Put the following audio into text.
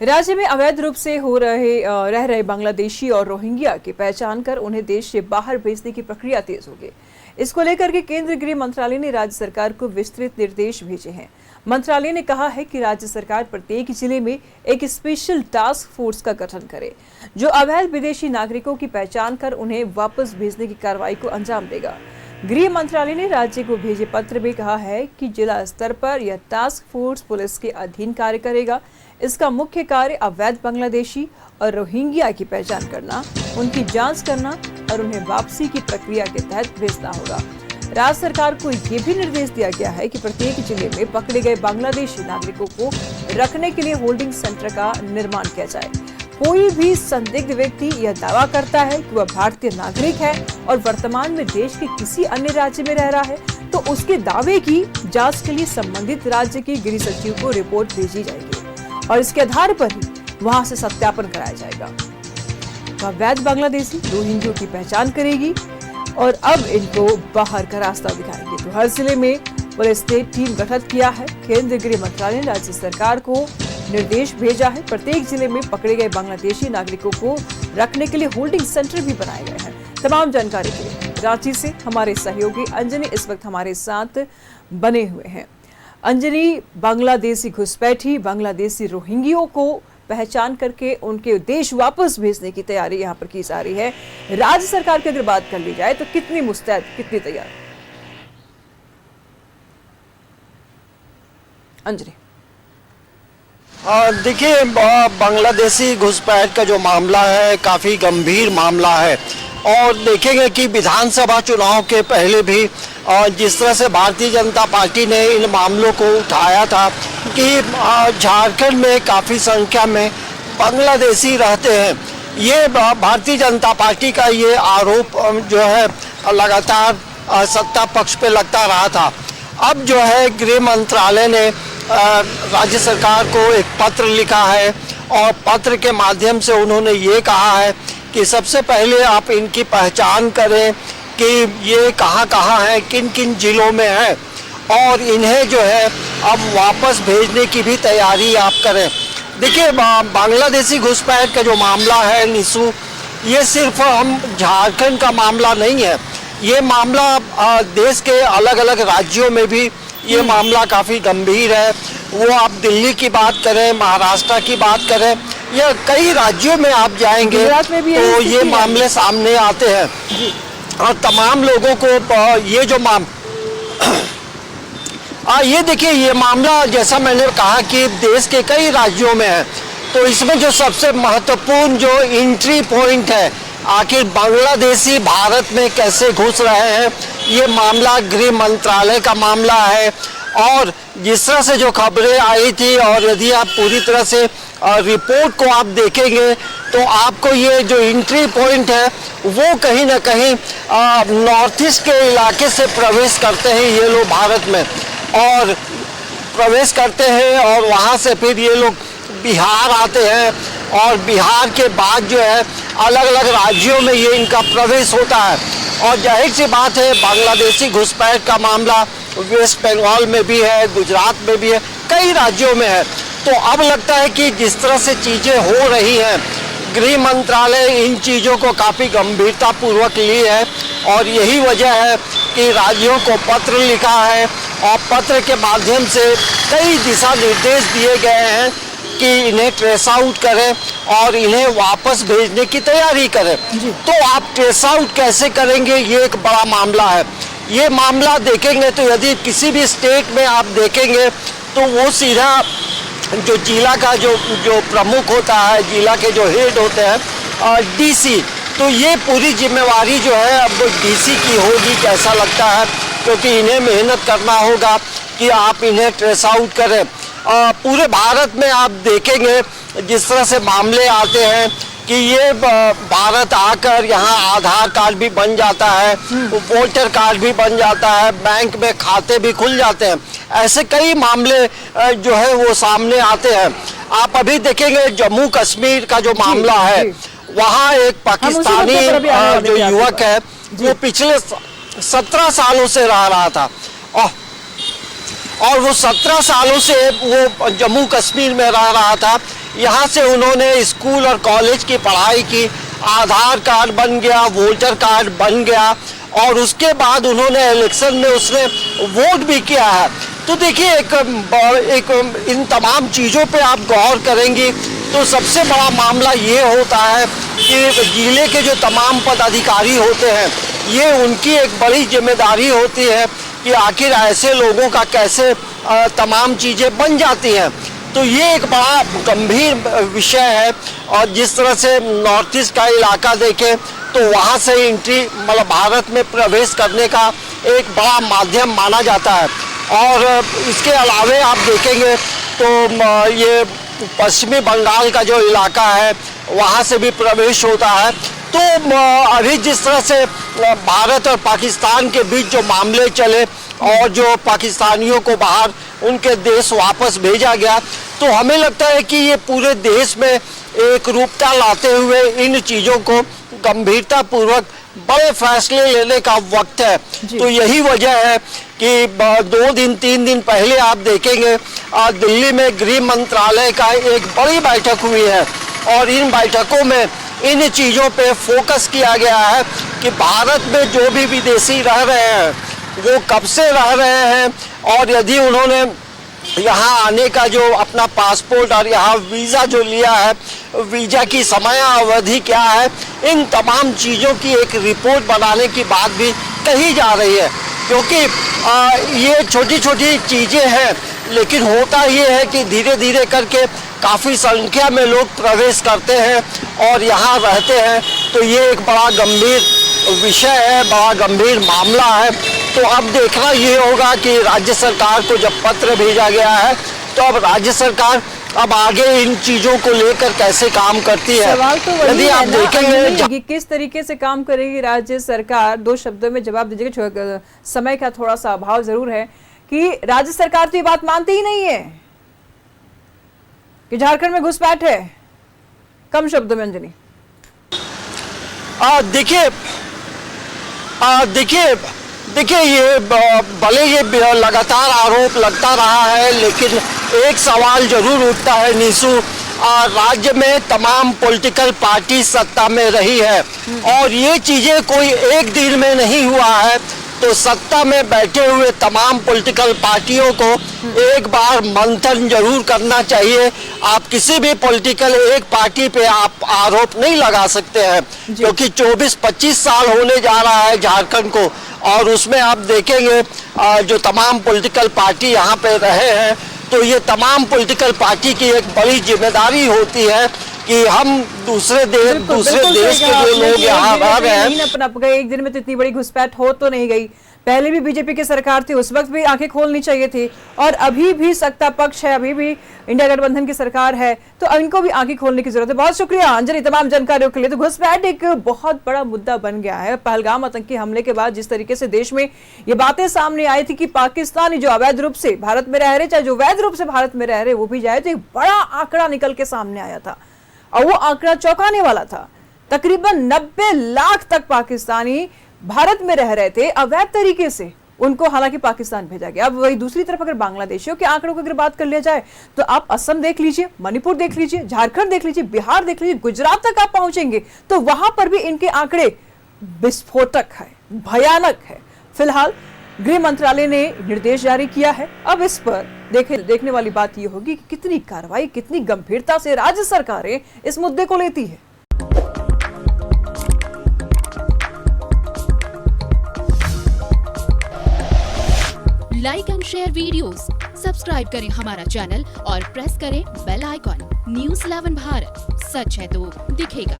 राज्य में अवैध रूप से रह रहे बांग्लादेशी और रोहिंग्या की पहचान कर उन्हें देश से बाहर भेजने की प्रक्रिया तेज हो गई। इसको लेकर के केंद्रीय गृह मंत्रालय ने राज्य सरकार को विस्तृत निर्देश भेजे हैं। मंत्रालय ने कहा है कि राज्य सरकार प्रत्येक जिले में एक स्पेशल टास्क फोर्स का गठन करे, जो अवैध विदेशी नागरिकों की पहचान कर उन्हें वापस भेजने की कार्रवाई को अंजाम देगा। गृह मंत्रालय ने राज्य को भेजे पत्र में कहा है कि जिला स्तर पर यह टास्क फोर्स पुलिस के अधीन कार्य करेगा। इसका मुख्य कार्य अवैध बांग्लादेशी और रोहिंग्या की पहचान करना, उनकी जांच करना और उन्हें वापसी की प्रक्रिया के तहत भेजना होगा। राज्य सरकार को यह भी निर्देश दिया गया है कि प्रत्येक जिले में पकड़े गए बांग्लादेशी नागरिकों को रखने के लिए होल्डिंग सेंटर का निर्माण किया जाए। कोई भी संदिग्ध व्यक्ति यह दावा करता है कि वह भारतीय नागरिक है और वर्तमान में देश के किसी अन्य राज्य में रह रहा है, तो उसके दावे की जांच के लिए संबंधित राज्य के गृह सचिव को रिपोर्ट भेजी जाएगी और इसके आधार पर ही वहां से सत्यापन कराया जाएगा। वह वैध बांग्लादेशी रोहिंग्या की पहचान करेगी और अब इनको बाहर का रास्ता दिखाएंगे। तो हर जिले में पुलिस ने टीम गठित किया है। केंद्रीय गृह मंत्रालय ने राज्य सरकार को निर्देश भेजा है। प्रत्येक जिले में पकड़े गए बांग्लादेशी नागरिकों को रखने के लिए होल्डिंग सेंटर भी बनाए गए हैं। तमाम जानकारी के लिए रांची से हमारे सहयोगी अंजनी इस वक्त हमारे साथ बने हुए हैं। अंजनी, बांग्लादेशी घुसपैठी बांग्लादेशी रोहिंग्यों को पहचान करके उनके देश वापस भेजने की तैयारी यहाँ पर की जा रही है। राज्य सरकार की अगर बात कर ली जाए तो कितनी मुस्तैद, कितनी तैयार? अंजनी, देखिए, बांग्लादेशी घुसपैठ का जो मामला है काफ़ी गंभीर मामला है और देखेंगे कि विधानसभा चुनाव के पहले भी जिस तरह से भारतीय जनता पार्टी ने इन मामलों को उठाया था कि झारखंड में काफ़ी संख्या में बांग्लादेशी रहते हैं। ये भारतीय जनता पार्टी का ये आरोप जो है लगातार सत्ता पक्ष पे लगता रहा था। अब जो है गृह मंत्रालय ने राज्य सरकार को एक पत्र लिखा है और पत्र के माध्यम से उन्होंने ये कहा है कि सबसे पहले आप इनकी पहचान करें कि ये कहाँ हैं, किन किन जिलों में हैं और इन्हें जो है अब वापस भेजने की भी तैयारी आप करें। देखिए, बांग्लादेशी घुसपैठ का जो मामला है निशु, ये सिर्फ हम झारखंड का मामला नहीं है, ये मामला देश के अलग अलग राज्यों में भी ये मामला काफ़ी गंभीर है। वो आप दिल्ली की बात करें, महाराष्ट्र की बात करें या कई राज्यों में आप जाएंगे तो ये मामले सामने आते हैं और तमाम लोगों को ये जो ये देखिए, ये मामला जैसा मैंने कहा कि देश के कई राज्यों में है, तो इसमें जो सबसे महत्वपूर्ण जो एंट्री पॉइंट है, आखिर बांग्लादेशी भारत में कैसे घुस रहे हैं, ये मामला गृह मंत्रालय का मामला है। और जिस तरह से जो खबरें आई थी और यदि आप पूरी तरह से रिपोर्ट को आप देखेंगे तो आपको ये जो एंट्री पॉइंट है वो कहीं ना कहीं नॉर्थ ईस्ट के इलाके से प्रवेश करते हैं ये लोग भारत में और प्रवेश करते हैं और वहाँ से फिर ये लोग बिहार आते हैं और बिहार के बाद जो है अलग अलग राज्यों में ये इनका प्रवेश होता है। और जाहिर सी बात है, बांग्लादेशी घुसपैठ का मामला वेस्ट बंगाल में भी है, गुजरात में भी है, कई राज्यों में है। तो अब लगता है कि जिस तरह से चीज़ें हो रही हैं, गृह मंत्रालय इन चीज़ों को काफ़ी गंभीरता पूर्वक ली है और यही वजह है कि राज्यों को पत्र लिखा है और पत्र के माध्यम से कई दिशा निर्देश दिए गए हैं कि इन्हें ट्रेस आउट करें और इन्हें वापस भेजने की तैयारी करें। तो आप ट्रेस आउट कैसे करेंगे, ये एक बड़ा मामला है। ये मामला देखेंगे तो यदि किसी भी स्टेट में आप देखेंगे तो वो सीधा जो जिला का जो प्रमुख होता है, जिला के जो हेड होते हैं, डीसी, तो ये पूरी जिम्मेवारी जो है अब डीसी की होगी, कैसा लगता है, क्योंकि इन्हें मेहनत करना होगा कि आप इन्हें ट्रेस आउट करें। पूरे भारत में आप देखेंगे जिस तरह से मामले आते हैं कि ये भारत आकर यहाँ आधार कार्ड भी बन जाता है, वोटर कार्ड भी बन जाता है, बैंक में खाते भी खुल जाते हैं, ऐसे कई मामले जो है वो सामने आते हैं। आप अभी देखेंगे जम्मू कश्मीर का जो मामला है, वहाँ एक पाकिस्तानी जो युवक है वो पिछले 17 सालों से रह रहा था और वो 17 सालों से वो जम्मू कश्मीर में रह रहा था। यहाँ से उन्होंने स्कूल और कॉलेज की पढ़ाई की, आधार कार्ड बन गया, वोटर कार्ड बन गया और उसके बाद उन्होंने इलेक्शन में उसने वोट भी किया है। तो देखिए एक इन तमाम चीज़ों पे आप गौर करेंगी तो सबसे बड़ा मामला ये होता है कि जिले के जो तमाम पदाधिकारी होते हैं ये उनकी एक बड़ी जिम्मेदारी होती है कि आखिर ऐसे लोगों का कैसे तमाम चीज़ें बन जाती हैं। तो ये एक बड़ा गंभीर विषय है और जिस तरह से नॉर्थ ईस्ट का इलाका देखें तो वहाँ से एंट्री मतलब भारत में प्रवेश करने का एक बड़ा माध्यम माना जाता है। और इसके अलावे आप देखेंगे तो ये पश्चिमी बंगाल का जो इलाका है वहाँ से भी प्रवेश होता है। तो अभी जिस तरह से भारत और पाकिस्तान के बीच जो मामले चले और जो पाकिस्तानियों को बाहर उनके देश वापस भेजा गया, तो हमें लगता है कि ये पूरे देश में एक रूपता लाते हुए इन चीज़ों को गंभीरता पूर्वक बड़े फैसले लेने का वक्त है। तो यही वजह है कि 2 दिन 3 दिन पहले आप देखेंगे दिल्ली में गृह मंत्रालय का एक बड़ी बैठक हुई है और इन बैठकों में इन चीज़ों पे फोकस किया गया है कि भारत में जो भी विदेशी रह रहे हैं वो कब से रह रहे हैं और यदि उन्होंने यहाँ आने का जो अपना पासपोर्ट और यहाँ वीज़ा जो लिया है, वीज़ा की समय अवधि क्या है, इन तमाम चीज़ों की एक रिपोर्ट बनाने की बात भी कही जा रही है। क्योंकि ये छोटी छोटी चीज़ें हैं लेकिन होता ये है कि धीरे धीरे करके काफ़ी संख्या में लोग प्रवेश करते हैं और यहाँ रहते हैं। तो ये एक बड़ा गंभीर विषय है, बड़ा गंभीर मामला है। तो अब देखना ये होगा कि राज्य सरकार को जब पत्र भेजा गया है तो अब राज्य सरकार अब आगे इन चीज़ों को लेकर कैसे काम करती है। सवाल तो वही यदि है आप ना, देखेंगे कि किस तरीके से काम करेगी राज्य सरकार। 2 शब्दों में जवाब दीजिएगा, समय का थोड़ा सा अभाव जरूर है कि राज्य सरकार तो ये बात मानती ही नहीं है कि झारखंड में घुसपैठ है। कम शब्दों में अंजनी देखिए ये भले ये लगातार आरोप लगता रहा है लेकिन एक सवाल जरूर उठता है निशु, राज्य में तमाम पॉलिटिकल पार्टी सत्ता में रही है और ये चीज़ें कोई एक दिन में नहीं हुआ है। तो सत्ता में बैठे हुए तमाम पॉलिटिकल पार्टियों को एक बार मंथन जरूर करना चाहिए। आप किसी भी पॉलिटिकल एक पार्टी पे आप आरोप नहीं लगा सकते हैं क्योंकि 24-25 साल होने जा रहा है झारखंड को और उसमें आप देखेंगे जो तमाम पॉलिटिकल पार्टी यहाँ पे रहे हैं तो ये तमाम पॉलिटिकल पार्टी की एक बड़ी जिम्मेदारी होती है कि हम दूसरे देश के जो लोग यहाँ रह रहे हैं। एक दिन में तो इतनी बड़ी घुसपैठ हो तो नहीं गई। पहले भी बीजेपी की सरकार थी, उस वक्त भी आंखें खोलनी चाहिए थी और अभी भी सत्ता पक्ष है, अभी भी इंडिया गठबंधन की सरकार है तो इनको भी आंखें खोलने की जरूरत है। बहुत शुक्रिया अंजलि तमाम जानकारियों के लिए। तो घुसपैठ एक बहुत बड़ा मुद्दा बन गया है। पहलगाम आतंकी हमले के बाद जिस तरीके से देश में ये बातें सामने आई थी कि पाकिस्तानी जो अवैध रूप से भारत में रह रहे, चाहे जो वैध रूप से भारत में रह रहे वो भी जाए, तो एक बड़ा आंकड़ा निकल के सामने आया था और वो आंकड़ा चौंकाने वाला था। तकरीबन 90 लाख तक पाकिस्तानी भारत में रह रहे थे अवैध तरीके से, उनको हालांकि पाकिस्तान भेजा गया। अब वही दूसरी तरफ अगर बांग्लादेशियों के आंकड़ों की अगर बात कर लिया जाए तो आप असम देख लीजिए, मणिपुर देख लीजिए, झारखंड देख लीजिए, बिहार देख लीजिए, गुजरात तक आप पहुंचेंगे तो वहां पर भी इनके आंकड़े विस्फोटक है, भयानक है। फिलहाल गृह मंत्रालय ने निर्देश जारी किया है। अब इस पर देखने वाली बात यह होगी कि कितनी कार्रवाई, कितनी गंभीरता से राज्य सरकारें इस मुद्दे को लेती है। Like and share videos, subscribe करें हमारा चैनल और प्रेस करें बेल आइकॉन। न्यूज़ 11 भारत, सच है तो दिखेगा।